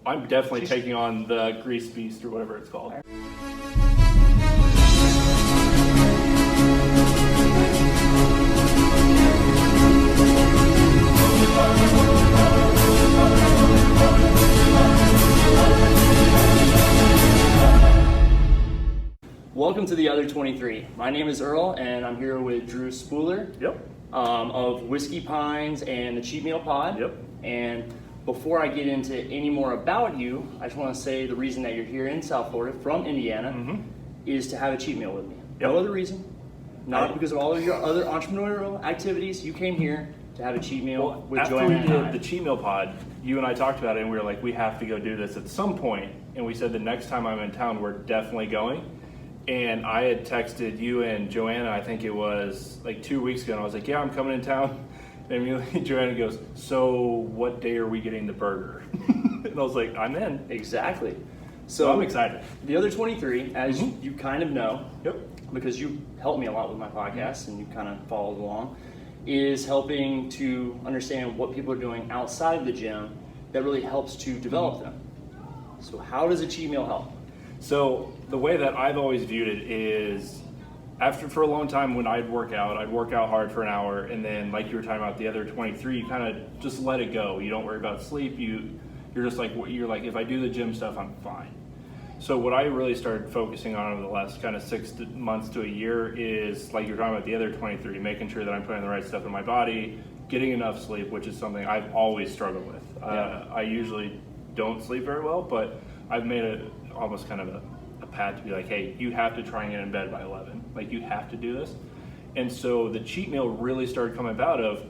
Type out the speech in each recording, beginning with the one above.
I'm definitely taking on the Grease Beast or whatever it's called. Welcome to the Other 23. My name is Earl, and I'm here with Drew Spuller of Whiskey Pines and the Cheat Meal Pod. And before I get into any more about you, I just want to say the reason that you're here in South Florida from Indiana is to have a cheat meal with me. No other reason. Not because of all of your other entrepreneurial activities. You came here to have a cheat meal with Joanna. After we did the Cheat Meal Pod, you and I talked about it, and we were like, we have to go do this at some point. And we said the next time I'm in town, we're definitely going. And I had texted you and Joanna, I think it was like 2 weeks ago, and I was like, yeah, I'm coming in town. And immediately Joanna goes, so what day are we getting the burger? And I was like, I'm in. Exactly. So I'm excited. The Other 23, as you kind of know, because you helped me a lot with my podcast and you kind of followed along, is helping to understand what people are doing outside of the gym that really helps to develop them. So how does a cheat meal help? So the way that I've always viewed it is, for a long time when I'd work out hard for an hour, and then like you were talking about the Other 23, you kind of just let it go. You don't worry about sleep. You're just like, if I do the gym stuff, I'm fine. So what I really started focusing on over the last kind of 6 months to a year is, like you're talking about the Other 23, making sure that I'm putting the right stuff in my body, getting enough sleep, which is something I've always struggled with. I usually don't sleep very well, but I've made it almost kind of a path to be like, hey, you have to try and get in bed by 11. Like, you have to do this. And so the cheat meal really started coming about of,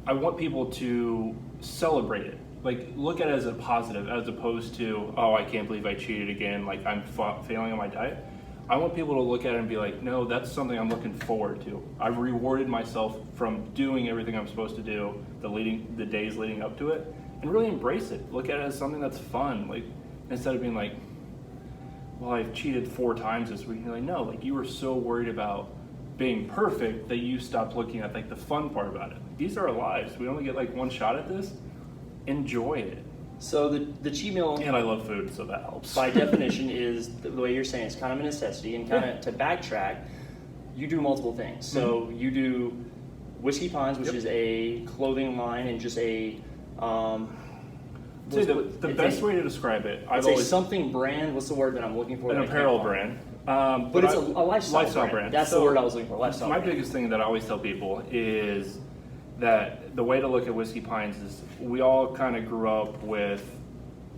I want people to celebrate it. Like, look at it as a positive, as opposed to, oh, I can't believe I cheated again, like I'm failing on my diet. I want people to look at it and be like, no, that's something I'm looking forward to. I've rewarded myself from doing everything I'm supposed to do, the days leading up to it, and really embrace it. Look at it as something that's fun. Like, instead of being like, well, I've cheated 4 times this week. You're like, no, like, you were so worried about being perfect that you stopped looking at like the fun part about it. These are our lives. We only get like one shot at this. Enjoy it. So the cheat meal, and I love food, so that helps. By definition, is the way you're saying, it's kind of a necessity. And kind of to backtrack, you do multiple things. So you do Whiskey Pines, which is a clothing line and just a the best way to describe it, I've always something brand. What's the word that I'm looking for? An apparel brand. But it's a lifestyle brand. That's the word I was looking for. Lifestyle. My biggest thing that I always tell people is that the way to look at Whiskey Pines is, we all kind of grew up with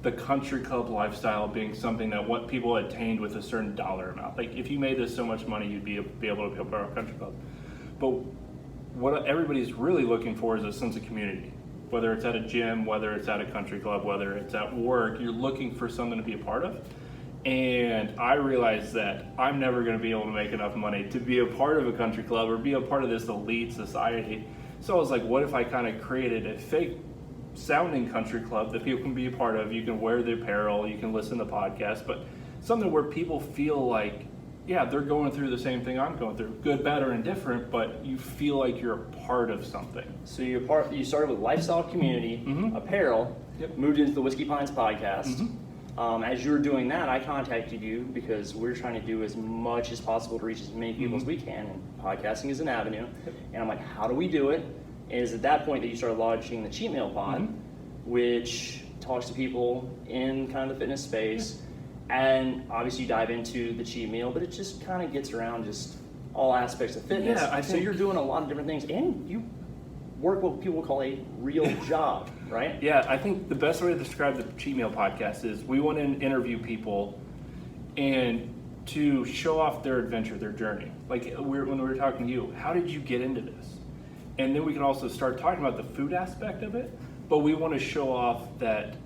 the country club lifestyle being something that what people attained with a certain dollar amount. Like, if you made this so much money, you'd be able to be a part of a country club. But what everybody's really looking for is a sense of community. Whether it's at a gym, whether it's at a country club, whether it's at work, you're looking for something to be a part of. And I realized that I'm never going to be able to make enough money to be a part of a country club or be a part of this elite society. So I was like, what if I kind of created a fake sounding country club that people can be a part of? You can wear the apparel, you can listen to podcasts, but something where people feel like, yeah, they're going through the same thing I'm going through, good, bad, or indifferent, but you feel like you're a part of something. So you started with lifestyle community, apparel, moved into the Whiskey Pines podcast. As you were doing that, I contacted you because we're trying to do as much as possible to reach as many people as we can, and podcasting is an avenue. And I'm like, how do we do it? And it's at that point that you started launching the Cheat Meal Pod, which talks to people in kind of the fitness space. And obviously you dive into the cheat meal, but it just kind of gets around just all aspects of fitness. Yeah, so you're doing a lot of different things, and you work what people call a real job, right? Yeah, I think the best way to describe the Cheat Meal Podcast is we want to interview people and to show off their adventure, their journey. Like when we were talking to you, how did you get into this? And then we can also start talking about the food aspect of it, but we want to show off that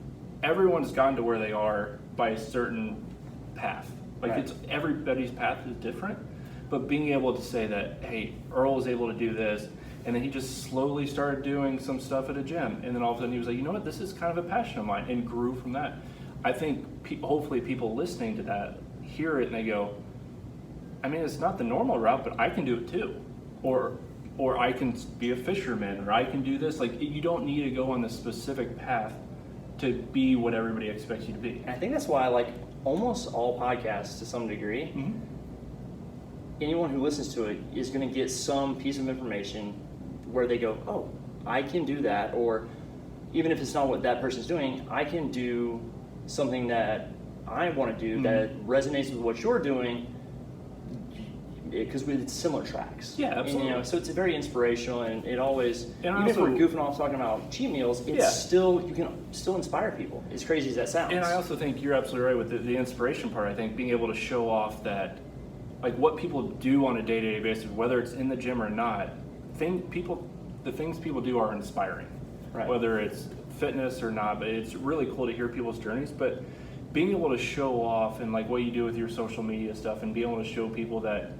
everyone's gotten to where they are by a certain path. Like, it's everybody's path is different, but being able to say that, hey, Earl was able to do this, and then he just slowly started doing some stuff at a gym, and then all of a sudden he was like, you know what, this is kind of a passion of mine, and grew from that. I think hopefully people listening to that hear it and they go, I mean, it's not the normal route, but I can do it too. Or I can be a fisherman, or I can do this. Like, you don't need to go on this specific path to be what everybody expects you to be. And I think that's why I like almost all podcasts to some degree. Mm-hmm. Anyone who listens to it is going to get some piece of information where they go, oh, I can do that. Or even if it's not what that person's doing, I can do something that I want to do that resonates with what you're doing, because it's similar tracks. Yeah, absolutely. And, so it's very inspirational, and it always, even if we're goofing off talking about cheat meals, it's still, you can still inspire people, as crazy as that sounds. And I also think you're absolutely right with the inspiration part. I think being able to show off that, like, what people do on a day-to-day basis, whether it's in the gym or not, the things people do are inspiring. Right. Whether it's fitness or not, but it's really cool to hear people's journeys. But being able to show off and like what you do with your social media stuff and being able to show people that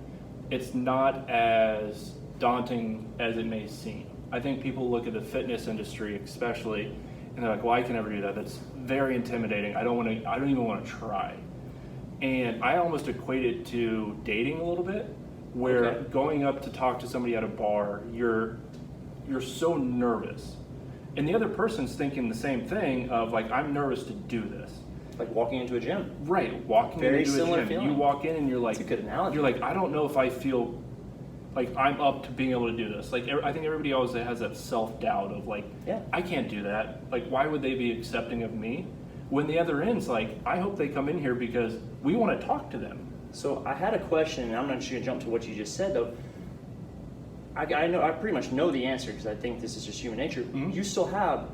it's not as daunting as it may seem. I think people look at the fitness industry especially and they're like, well, I can never do that. That's very intimidating. I don't even want to try. And I almost equate it to dating a little bit, where going up to talk to somebody at a bar, you're so nervous. And the other person's thinking the same thing of like, I'm nervous to do this. Like walking into a gym. Right, walking Very into a similar gym. feeling. You walk in and you're like, That's a good analogy. You're like, I don't know if I feel like I'm up to being able to do this. Like, I think everybody always has that self-doubt of like, I can't do that. Like, why would they be accepting of me? When the other end's like, I hope they come in here because we want to talk to them. So I had a question, and I'm not just going to jump to what you just said though. I pretty much know the answer because I think this is just human nature. Mm-hmm. You still have,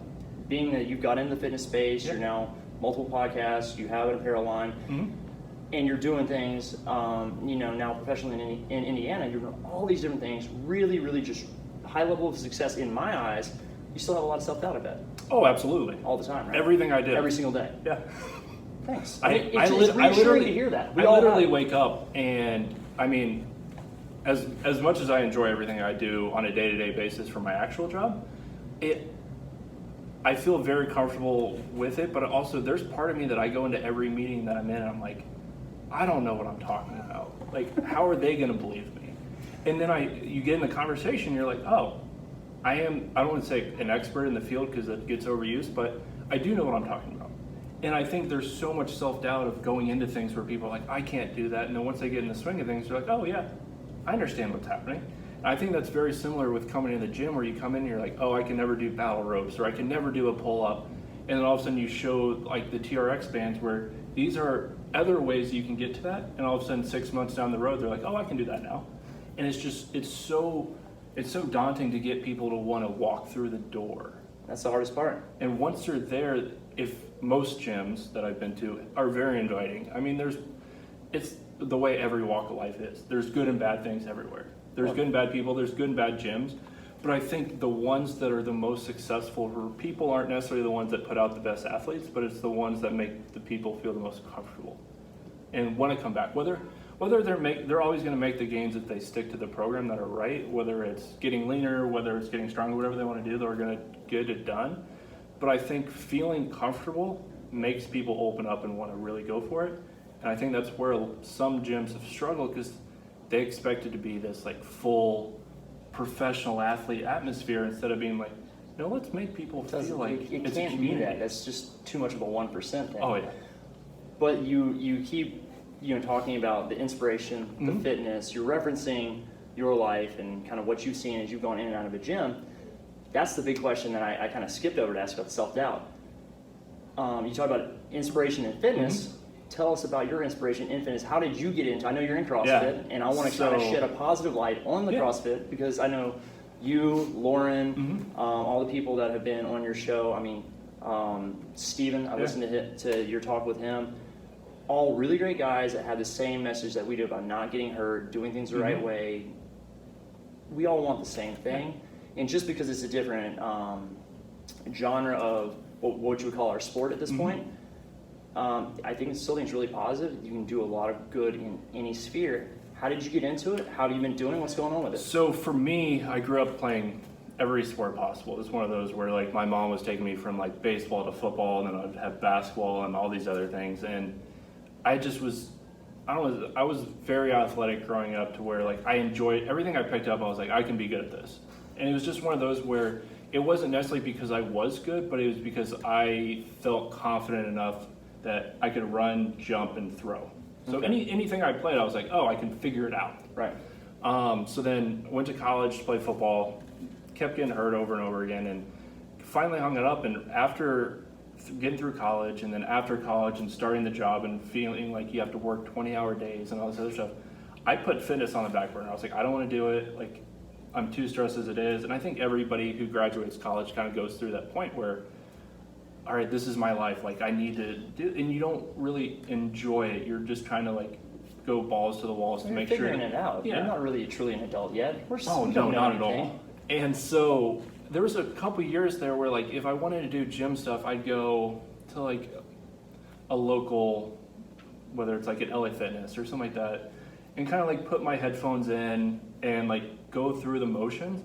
being that you've got into the fitness space, you're now multiple podcasts, you have an apparel line, and you're doing things, now professionally in Indiana, you're doing all these different things, really, really just high level of success in my eyes. You still have a lot of self-doubt, I bet. Oh, absolutely. All the time, right? Everything I do. Every single day. Yeah. Thanks. I It's literally reassuring to hear that. I literally wake up and, I mean, as much as I enjoy everything I do on a day-to-day basis for my actual job, I feel very comfortable with it, but also there's part of me that I go into every meeting that I'm in and I'm like, I don't know what I'm talking about. Like, how are they going to believe me? And then you get in the conversation, you're like, oh, I don't want to say an expert in the field because it gets overused, but I do know what I'm talking about. And I think there's so much self-doubt of going into things where people are like, I can't do that. And then once they get in the swing of things, they're like, oh yeah, I understand what's happening. And I think that's very similar with coming in the gym where you come in and you're like, oh, I can never do battle ropes or I can never do a pull-up. And then all of a sudden you show like the TRX bands where these are other ways you can get to that. And all of a sudden 6 months down the road, they're like, oh, I can do that now. And it's so daunting to get people to want to walk through the door. That's the hardest part. And once you're there, if most gyms that I've been to are very inviting. I mean, it's the way every walk of life is. There's good and bad things everywhere. There's good and bad people, there's good and bad gyms. But I think the ones that are the most successful for people aren't necessarily the ones that put out the best athletes, but it's the ones that make the people feel the most comfortable and want to come back. Whether they're always going to make the gains if they stick to the program that are right, whether it's getting leaner, whether it's getting stronger, whatever they want to do, they're going to get it done. But I think feeling comfortable makes people open up and want to really go for it. And I think that's where some gyms have struggled because they expect it to be this like full professional athlete atmosphere instead of being like, no, let's make people feel like it it's a can't be community. that. That's just too much of a 1% thing. Oh yeah. But you keep talking about the inspiration, the fitness. You're referencing your life and kind of what you've seen as you've gone in and out of a gym. That's the big question that I kind of skipped over to ask about self-doubt. You talk about inspiration and fitness. Tell us about your inspiration in fitness. How did you get into? I know you're in CrossFit, and I want to kind of shed a positive light on the CrossFit because I know you, Lauren, all the people that have been on your show. I mean, Steven, I listened to your talk with him. All really great guys that have the same message that we do about not getting hurt, doing things the right way. We all want the same thing. And just because it's a different genre of what you would call our sport at this point, I think it's still things really positive. You can do a lot of good in any sphere. How did you get into it? How have you been doing? What's going on with it? So for me, I grew up playing every sport possible. It's one of those where like my mom was taking me from like baseball to football, and then I'd have basketball and all these other things. And I was very athletic growing up to where like I enjoyed everything I picked up. I was like, I can be good at this. And it was just one of those where it wasn't necessarily because I was good, but it was because I felt confident enough that I could run, jump, and throw. So anything I played, I was like, oh, I can figure it out. Right. So then went to college to play football, kept getting hurt over and over again, and finally hung it up. And after getting through college, and then after college and starting the job and feeling like you have to work 20-hour days and all this other stuff, I put fitness on the back burner. I was like, I don't want to do it. Like, I'm too stressed as it is. And I think everybody who graduates college kind of goes through that point where, all right, this is my life. Like, I need to do, and you don't really enjoy it. You're just trying to like go balls to the walls to make sure. You're figuring it out. Yeah. You're not really truly an adult yet. Oh, no, not at all. And so there was a couple years there where like if I wanted to do gym stuff, I'd go to like a local, whether it's like an LA Fitness or something like that, and kind of like put my headphones in and like go through the motions.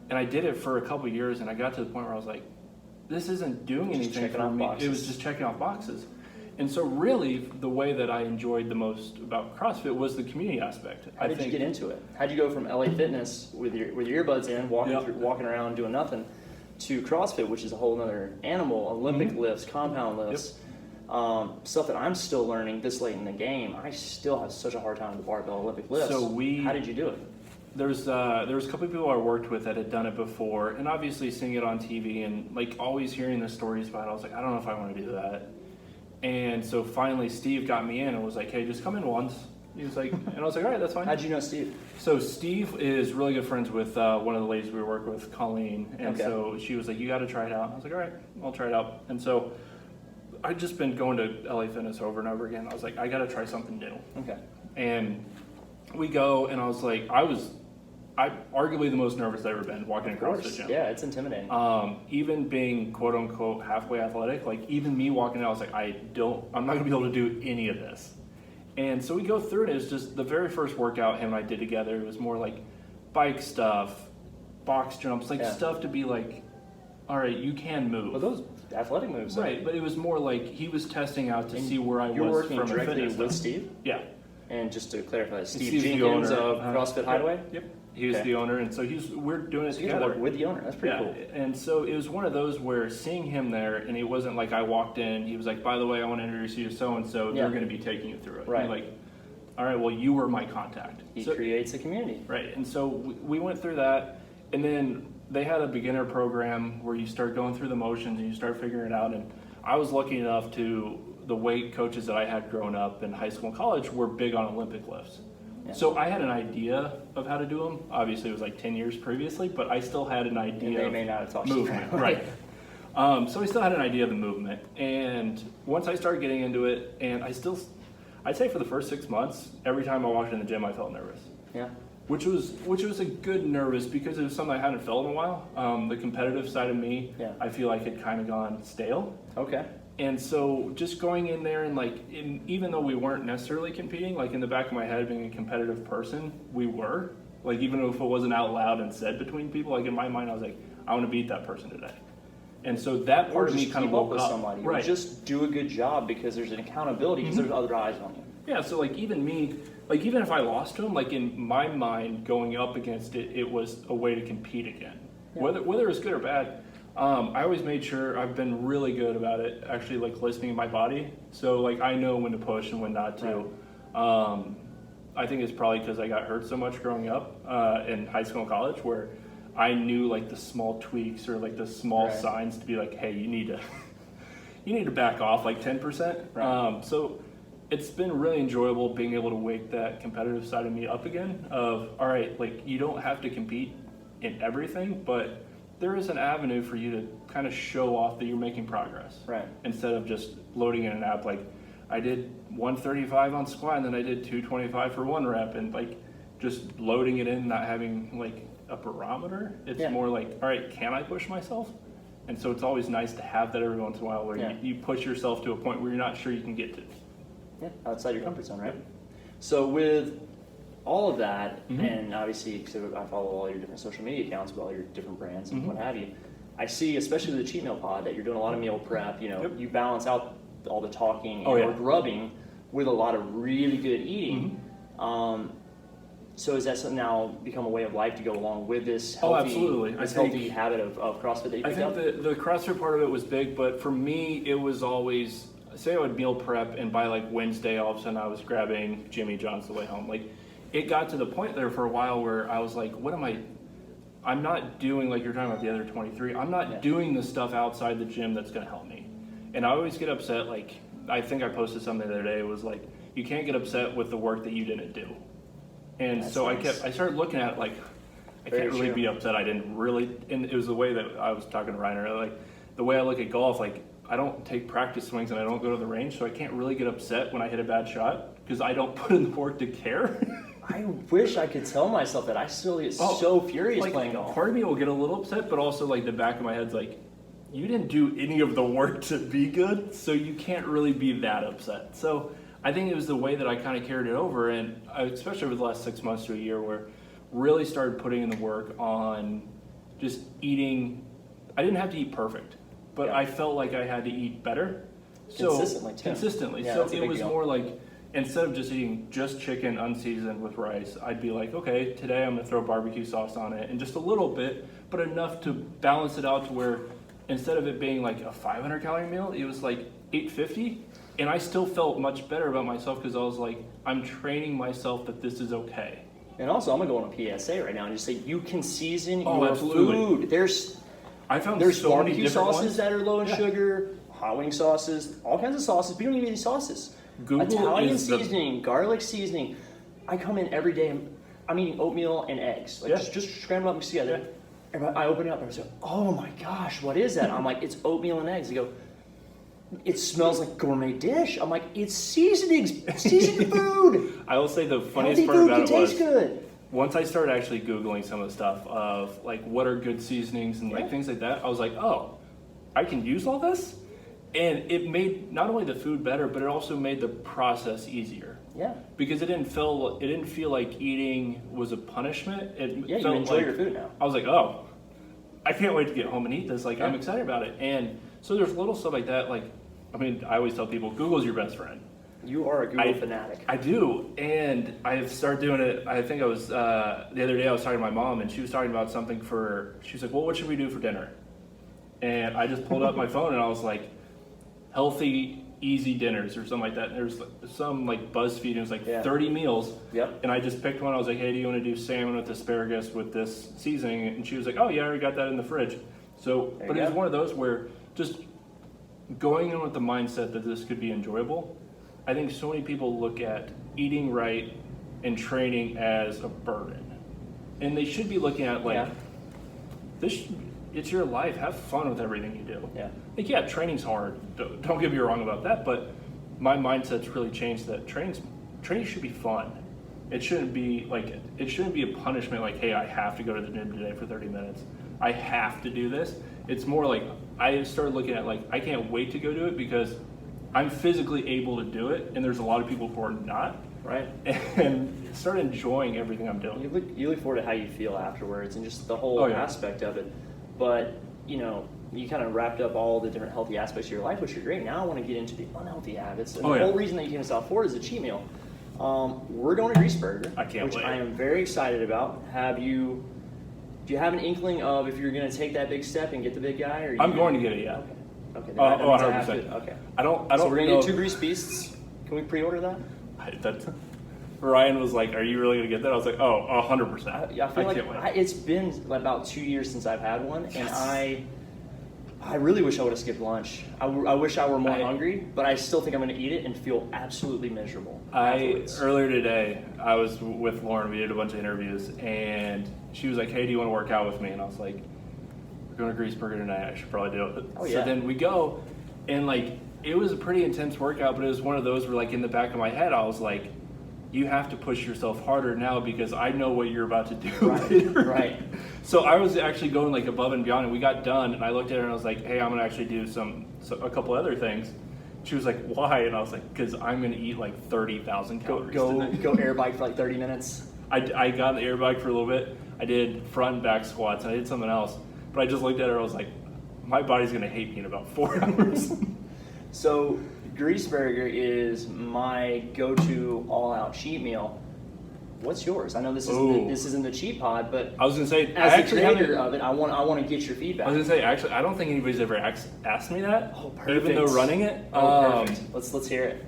And I did it for a couple years, and I got to the point where I was like, this isn't doing anything for me. It was just checking off boxes. And so really the way that I enjoyed the most about CrossFit was the community aspect. How did you get into it? How'd you go from LA Fitness with your earbuds in, walking around doing nothing, to CrossFit, which is a whole other animal, Olympic lifts, compound lifts, stuff that I'm still learning this late in the game. I still have such a hard time with the barbell Olympic lifts. So how did you do it? There was a couple of people I worked with that had done it before, and obviously seeing it on TV and like always hearing the stories about it, I was like, I don't know if I want to do that. And so finally Steve got me in and was like, hey, just come in once. He was like, and I was like, all right, that's fine. How'd you know Steve? So Steve is really good friends with one of the ladies we work with, Colleen. And so she was like, you got to try it out. I was like, all right, I'll try it out. And so I'd just been going to LA Fitness over and over again. I was like, I got to try something new. Okay. And we go, and I was like, I'm arguably the most nervous I've ever been walking across the gym. Yeah, it's intimidating. Even being quote unquote halfway athletic, like even me walking out, I was like, I'm not gonna be able to do any of this. And so we go through it. It was just the very first workout him and I did together. It was more like bike stuff, box jumps, like stuff to be like, all right, you can move. Well, those athletic moves, right? But it was more like he was testing out to see where I was. You're working from directly with Steve. Yeah. And just to clarify, Steve's Jenkins the owner of CrossFit Hideaway. Yep. He was the owner, and so we're doing it together. Work with the owner. That's pretty cool. And so it was one of those where seeing him there, and it wasn't like I walked in. He was like, "By the way, I want to introduce you to so and so. They're going to be taking you through it." Right. And like, all right, well, you were my contact. He creates a community. Right. And so we went through that, and then they had a beginner program where you start going through the motions and you start figuring it out. And I was lucky enough the weight coaches that I had growing up in high school and college were big on Olympic lifts. Yeah. So I had an idea of how to do them. Obviously, it was like 10 years previously, but I still had an idea and they may not have taught movement. Right. So I still had an idea of the movement. And once I started getting into it, and I'd say for the first 6 months, every time I walked in the gym, I felt nervous. Yeah. Which was a good nervous because it was something I hadn't felt in a while. The competitive side of me, I feel like had kind of gone stale. Okay. And so just going in there and like, even though we weren't necessarily competing, like in the back of my head being a competitive person, we were. Like even if it wasn't out loud and said between people, like in my mind I was like, I want to beat that person today. And so that part of me kind of woke with up. Somebody. Right. Just do a good job because there's an accountability because there's other eyes on you. Yeah, so like even me, like even if I lost to him, like in my mind going up against it, it was a way to compete again. Yeah. Whether it's good or bad, I always made sure I've been really good about it, actually like listening to my body. So like I know when to push and when not to. Right. I think it's probably because I got hurt so much growing up in high school and college where I knew like the small tweaks or like the small signs to be like, hey, you need to back off like 10%. Right. So it's been really enjoyable being able to wake that competitive side of me up again of, all right, like you don't have to compete in everything, but there is an avenue for you to kind of show off that you're making progress. Right. Instead of just loading in an app like I did 135 on squat and then I did 225 for one rep and like just loading it in, not having like a barometer. It's more like, all right, can I push myself? And so it's always nice to have that every once in a while where you push yourself to a point where you're not sure you can get to. Yeah, outside your comfort zone, right? So with all of that, and obviously, because I follow all your different social media accounts with all your different brands and what have you, I see, especially with the Cheat Meal Pod, that you're doing a lot of meal prep. You know, you balance out all the talking or grubbing with a lot of really good eating. So is that something now become a way of life to go along with this Oh, healthy, absolutely. this healthy habit of CrossFit that you I picked up? think the CrossFit part of it was big, but for me, it was always, say I would meal prep, and by like Wednesday, all of a sudden I was grabbing Jimmy John's the way home. Like, it got to the point there for a while where I was like, I'm not doing, like you're talking about the other 23, I'm not doing the stuff outside the gym that's going to help me. And I always get upset, like, I think I posted something the other day, it was like, you can't get upset with the work that you didn't do. And That's so nice. I started looking at it like, I Very can't really true. be upset I didn't really, and it was the way that I was talking to Ryan earlier, like the way I look at golf, like I don't take practice swings and I don't go to the range, so I can't really get upset when I hit a bad shot because I don't put in the work to care. I wish I could tell myself that. I still get so furious like, playing golf. Part of me will get a little upset, but also like the back of my head's like, you didn't do any of the work to be good, so you can't really be that upset. So I think it was the way that I kind of carried it over, and especially over the last 6 months to a year, where really started putting in the work on just eating. I didn't have to eat perfect, but I felt like I had to eat better. Consistently. Yeah, So that's a it big was deal. more like, instead of just eating just chicken unseasoned with rice, I'd be like, okay, today I'm gonna throw barbecue sauce on it, and just a little bit, but enough to balance it out to where instead of it being like a 500 calorie meal, it was like 850. And I still felt much better about myself because I was like, I'm training myself that this is okay. And also, I'm gonna go on a PSA right now and just say you can season Oh, your absolutely. food. There's I found so so many barbecue different sauces ones. that are low in sugar, hot wing sauces, all kinds of sauces. We don't even need these sauces. Google Italian is the- seasoning, garlic seasoning. I come in every day and I'm eating oatmeal and eggs, like just scrambled up mixed together. And I open it up and I say, "Oh my gosh, what is that?" I'm like, "It's oatmeal and eggs." They go, "It smells like gourmet dish." I'm like, "It's seasonings, seasoned food." I will say the funniest Healthy part food about can it was taste good. once I started actually Googling some of the stuff of like what are good seasonings and like things like that, I was like, oh, I can use all this? And it made not only the food better, but it also made the process easier. Yeah. Because it didn't feel like eating was a punishment. It Yeah, you felt enjoy like, your food now. I was like, oh, I can't wait to get home and eat this. Like I'm excited about it. And so there's little stuff like that. Like, I mean, I always tell people, Google's your best friend. You are a Google fanatic. I do, and I've started doing it. I think I was the other day I was talking to my mom, and she was talking about something she was like, well, what should we do for dinner? And I just pulled up my phone and I was like, healthy, easy dinners or something like that. And there's some like BuzzFeed, it was like 30 meals. Yep. And I just picked one. I was like, hey, do you want to do salmon with asparagus with this seasoning? And she was like, oh yeah, I already got that in the fridge. So, but it was one of those where just going in with the mindset that this could be enjoyable. I think so many people look at eating right and training as a burden. And they should be looking at like, it's your life. Have fun with everything you do. Yeah. Like, yeah, training's hard. Don't get me wrong about that, but my mindset's really changed that training should be fun. It shouldn't be a punishment like, hey, I have to go to the gym today for 30 minutes. I have to do this. It's more like I started looking at like, I can't wait to go do it because I'm physically able to do it, and there's a lot of people who are not. Right. And start enjoying everything I'm doing. You look forward to how you feel afterwards and just the whole aspect of it. But, you know, you kind of wrapped up all the different healthy aspects of your life, which are great. Now I want to get into the unhealthy habits. And the whole reason that you came to South Florida is a cheat meal. We're going to Greaseburger, I can't wait. which I am very excited about. Do you have an inkling of if you're going to take that big step and get the big guy? Or I'm going to get it, yeah. Okay. Oh, 100%. Okay. I don't So we're going to know. get 2 grease beasts. Can we pre-order that? Ryan was like, are you really going to get that? I was like, oh, 100%. I feel can't like wait. it's been about 2 years since I've had one, and I really wish I would have skipped lunch. I wish I were more hungry, but I still think I'm going to eat it and feel absolutely miserable afterwards. Earlier today, I was with Lauren. We did a bunch of interviews, and she was like, hey, do you want to work out with me? And I was like, we're going to Greaseburger tonight. I should probably do it. Oh, so yeah. then we go, and like, it was a pretty intense workout, but it was one of those where like in the back of my head, I was like, you have to push yourself harder now because I know what you're about to do. Right. So I was actually going like above and beyond, and we got done, and I looked at her and I was like, hey, I'm gonna actually do a couple other things. She was like, why? And I was like, because I'm gonna eat like 30,000 calories tonight. Go air bike for like 30 minutes. I got on the air bike for a little bit. I did front and back squats, and I did something else. But I just looked at her, I was like, my body's gonna hate me in about 4 hours. So Greaseburger is my go-to all-out cheat meal. What's yours? I know this isn't the cheap pod, but I was gonna say, as the creator of it, I want to get your feedback. I was gonna say, actually, I don't think anybody's ever asked me that. Oh, perfect. Even though running it. Perfect. Let's hear it.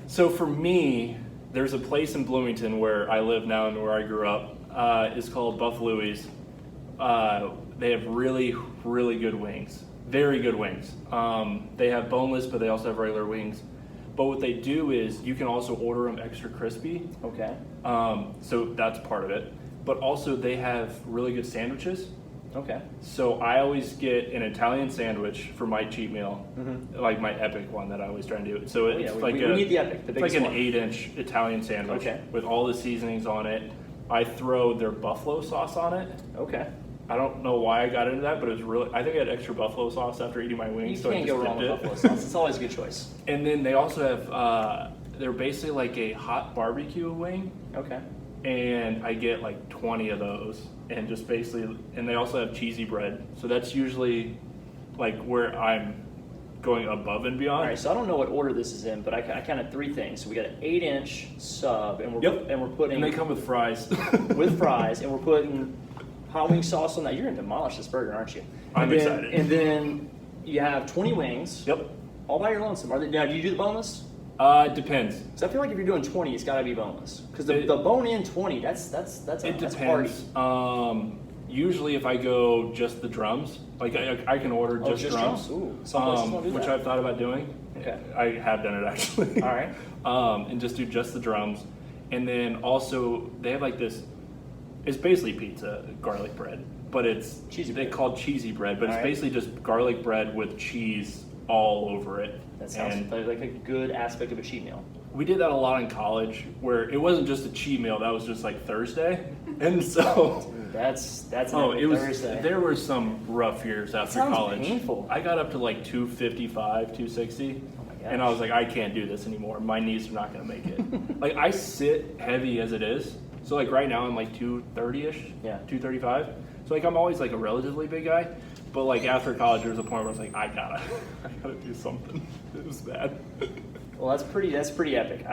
So for me, there's a place in Bloomington where I live now and where I grew up. It's called Louies. They have really, really good wings. Very good wings. They have boneless, but they also have regular wings. But what they do is you can also order them extra crispy. Okay. So that's part of it. But also they have really good sandwiches. Okay. So I always get an Italian sandwich for my cheat meal, like my epic one that I always try and do. So it's we need the epic, the biggest like an one. 8-inch Italian sandwich with all the seasonings on it. I throw their buffalo sauce on it. Okay. I don't know why I got into that, but it was really, I think I had extra buffalo sauce after eating my wings. You can't go wrong with buffalo sauce. It's always a good choice. And then they also have, they're basically like a hot barbecue wing. Okay. And I get like 20 of those, and just basically, and they also have cheesy bread. So that's usually like where I'm going above and beyond. All right, so I don't know what order this is in, but I counted 3 things. So we got an 8-inch sub, and we're putting. And they come with fries. With fries, and we're putting hot wing sauce on that. You're gonna demolish this burger, aren't you? I'm excited. And then you have 20 wings. Yep. All by your lonesome. Now, do you do the boneless? It depends. Because I feel like if you're doing 20, it's got to be boneless. Because the bone-in 20, that's It party. depends. Usually, if I go just the drums, like I can order just drums. Ooh, some places won't do which that. I've thought about doing. Okay. I have done it actually. All right. And just do just the drums, and then also they have like this. It's basically pizza, garlic bread, but it's cheesy they bread. call cheesy bread, but All it's right. basically just garlic bread with cheese all over it. That sounds like a good aspect of a cheat meal. We did that a lot in college, where it wasn't just a cheat meal. That was just like Thursday, and so that's it was. Thursday. There were some rough years after sounds college. painful. I got up to like 255, 260, and I was like, I can't do this anymore. My knees are not going to make it. Like I sit heavy as it is, so like right now I'm like 230ish, 235. So like I'm always like a relatively big guy, but like after college there was a point where I was like, I gotta do something. It was bad. Well, that's pretty epic.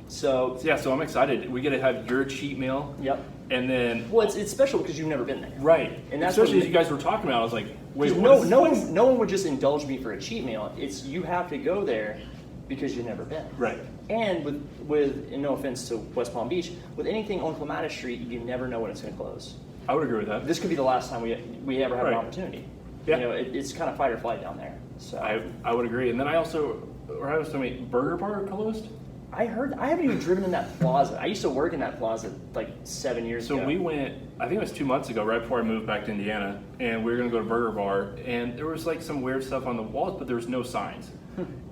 So I'm excited. We get to have your cheat meal. Yep. And then it's special because you've never been there. Right. And that's especially as you guys were talking about, I was like, wait, no one would just indulge me for a cheat meal. It's you have to go there because you've never been. Right. And with and no offense to West Palm Beach, with anything on Clematis Street, you never know when it's going to close. I would agree with that. This could be the last time we ever have an opportunity. Yeah. You know, it's kind of fight or flight down there. So I would agree. And then I was telling me, Burger Bar closed? I haven't even driven in that plaza. I used to work in that plaza like 7 years ago. So we went, I think it was 2 months ago, right before I moved back to Indiana, and we were going to go to Burger Bar, and there was like some weird stuff on the walls, but there was no signs.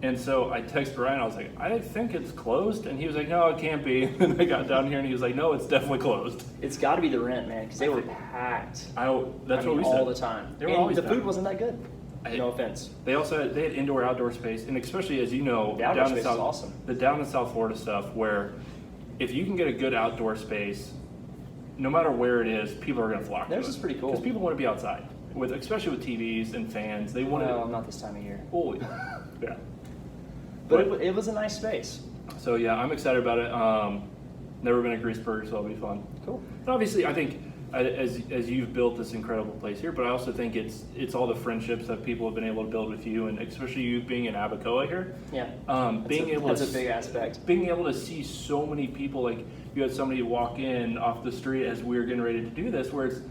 And so I texted Ryan, I was like, I think it's closed, and he was like, no, it can't be. And I got down here, and he was like, no, it's definitely closed. It's got to be the rent, man, because they were packed. That's what we said. All the time. They were always the packed. food wasn't that good. No offense. They had indoor outdoor space, and especially as you know, the outdoor space is awesome. The down in South Florida stuff, where if you can get a good outdoor space, no matter where it is, people are going to flock to it. Theirs is pretty cool because people want to be outside, especially with TVs and fans. They want to. Well, not this time of year. Oh, yeah. But it was a nice space. So yeah, I'm excited about it. Never been a grease burger, so it'll be fun. Cool. And obviously, I think as you've built this incredible place here, but I also think it's all the friendships that people have been able to build with you, and especially you being in Abacoa here. Yeah. That's a big aspect. Being able to see so many people, like you had somebody walk in off the street as we were getting ready to do this, where it's,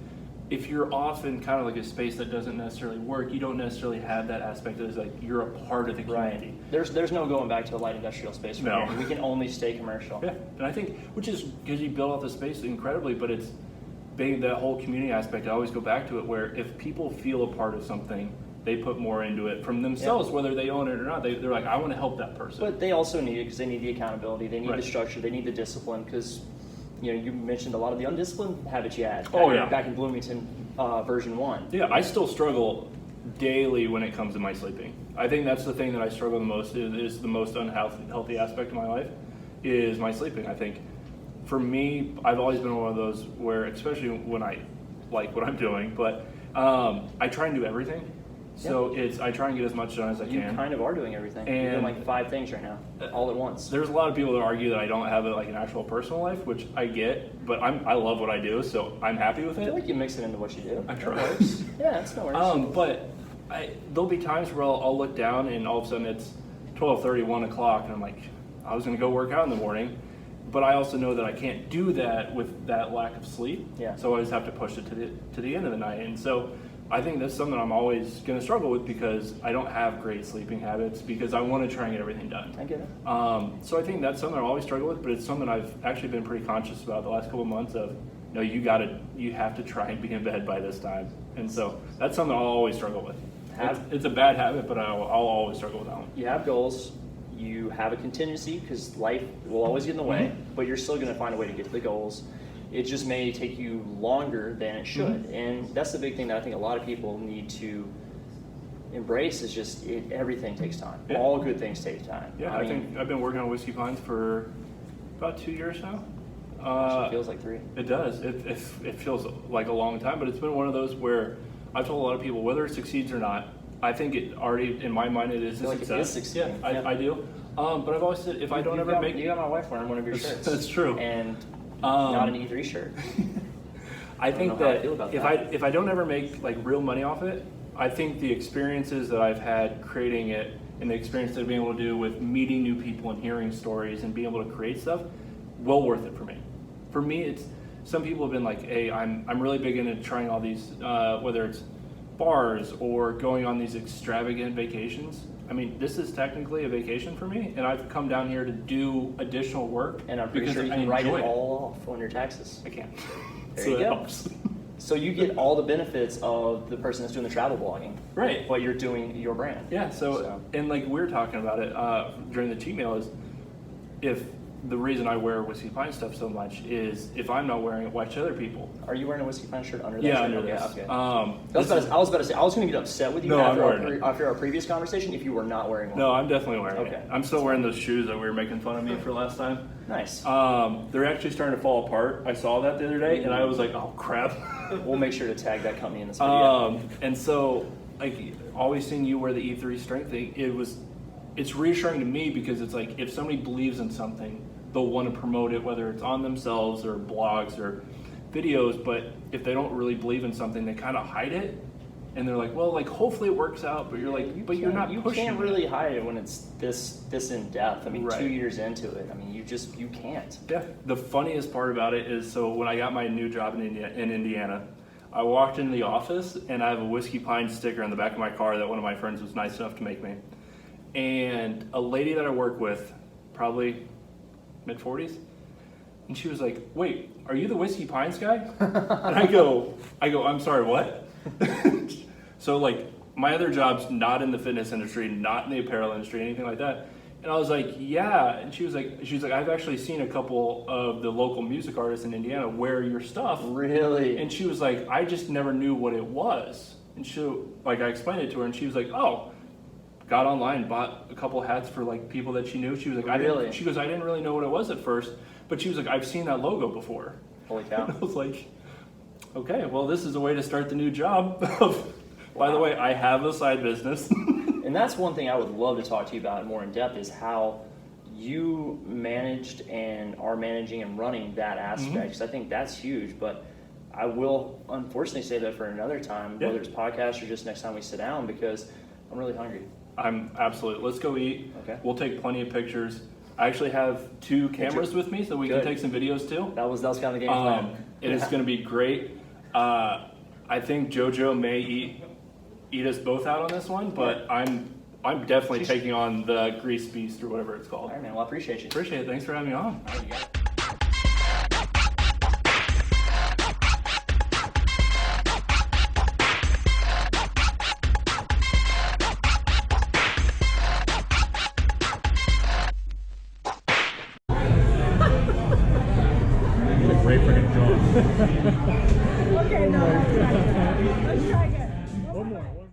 if you're off in kind of like a space that doesn't necessarily work, you don't necessarily have that aspect that is like you're a part of the community. Right. There's no going back to a light industrial space from here. We can only stay commercial. Yeah, and I think, which is because you build out the space incredibly, but it's being that whole community aspect. I always go back to it, where if people feel a part of something, they put more into it from themselves, whether they own it or not. They're like, I want to help that person. But they also need it because they need the accountability, they need the structure, they need the discipline, because you mentioned a lot of the undisciplined habits you had back in Bloomington version 1. Yeah, I still struggle daily when it comes to my sleeping. I think that's the thing that I struggle the most, is the most unhealthy aspect of my life, is my sleeping. I think for me, I've always been one of those where, especially when I like what I'm doing, but I try and do everything. So I try and get as much done as I You can. kind of are doing everything. You're And- doing like 5 things right now, all at once. There's a lot of people that argue that I don't have like an actual personal life, which I get, but I love what I do, so I'm happy with I feel it. like you mix it into what you do. I try. That works. Yeah, that's no worries. But there'll be times where I'll look down and all of a sudden it's 12:30, 1 o'clock, and I'm like, I was going to go work out in the morning, but I also know that I can't do that with that lack of sleep. Yeah. So I just have to push it to the end of the night, and so I think that's something I'm always going to struggle with because I don't have great sleeping habits because I want to try and get everything done. I get it. So I think that's something I always struggle with, but it's something I've actually been pretty conscious about the last couple of months of, you have to try and be in bed by this time. And so that's something I'll always struggle with. It's a bad habit, but I'll always struggle with that one. You have goals. You have a contingency because life will always get in the way, but you're still going to find a way to get to the goals. It just may take you longer than it should. And that's the big thing that I think a lot of people need to embrace is just everything takes time. Yeah. All good things take time. Yeah, I think I've been working on Whiskey Pines for about 2 years now. It feels like 3. It does. It feels like a long time, but it's been one of those where I've told a lot of people whether it succeeds or not, I think it already, in my mind, it is a like success. it is succeeding. Yeah, I do. But I've always said if I don't you ever got, make... You got my wife wearing one of your shirts. That's true. And not an E3 shirt. I think know how I that feel about if I don't ever make like real money off it, I think the experiences that I've had creating it and the experience that I've been able to do with meeting new people and hearing stories and being able to create stuff, well worth it for me. For me, it's some people have been like, hey, I'm really big into trying all these, whether it's bars or going on these extravagant vacations. I mean, this is technically a vacation for me, and I've come down here to do additional work. And I'm pretty sure you can write it all off on your taxes. I can. There So you that go. helps. So you get all the benefits of the person that's doing the travel blogging. Right. But you're doing your brand. Yeah, so and like we were talking about it during the cheat meal is if the reason I wear Whiskey Pine stuff so much is if I'm not wearing it, why should other people? Are you wearing a Whiskey Pine shirt under that Yeah, shirt? under this. Okay. I I was about to say, I was going to get upset with you No, I'm wearing it. after our previous conversation if you were not wearing one. No, I'm definitely wearing Okay. it. I'm still wearing those shoes that we were making fun of me for last time. Nice. They're actually starting to fall apart. I saw that the other day, and I was like, oh crap. We'll make sure to tag that company in this video. And so, like, always seeing you wear the E3 strength thing, it's reassuring to me because it's like if somebody believes in something, they'll want to promote it, whether it's on themselves or blogs or videos. But if they don't really believe in something, they kind of hide it, and they're like, well, like hopefully it works out. But you're like, you're not You pushing. can't really hide it when it's this in depth. I mean, Right. 2 years into it, I mean, you can't. Yeah. The funniest part about it is, so when I got my new job in Indiana, I walked into the office and I have a Whiskey Pine sticker on the back of my car that one of my friends was nice enough to make me. And a lady that I work with, probably mid-40s, and she was like, wait, are you the Whiskey Pines guy? And I go, I'm sorry, what? So like my other job's not in the fitness industry, not in the apparel industry, anything like that. And I was like, yeah. And she was like, I've actually seen a couple of the local music artists in Indiana wear your stuff. Really? And she was like, I just never knew what it was. And I explained it to her, and she was like, oh, got online, bought a couple hats for like people that she knew. She was like, Really? She goes, I didn't really know what it was at first, but she was like, I've seen that logo before. Holy cow. And I was like, okay, well, this is a way to start the new job. By the way, I have a side business. And that's one thing I would love to talk to you about more in depth is how you managed and are managing and running that aspect. Because I think that's huge. But I will unfortunately say that for another time, whether it's podcast or just next time we sit down, because I'm really hungry. I'm absolutely. Let's go eat. Okay. We'll take plenty of pictures. I actually have 2 cameras with me, so we can take some videos too. That was kind of the game plan. It is going to be great. I think JoJo may eat us both out on this one, but I'm definitely taking on the Grease Beast or whatever it's called. All right, man. Well, I appreciate you. Appreciate it. Thanks for having me on. All right, you got it. Great for him, John. Okay, no, let's try again. Let's try again.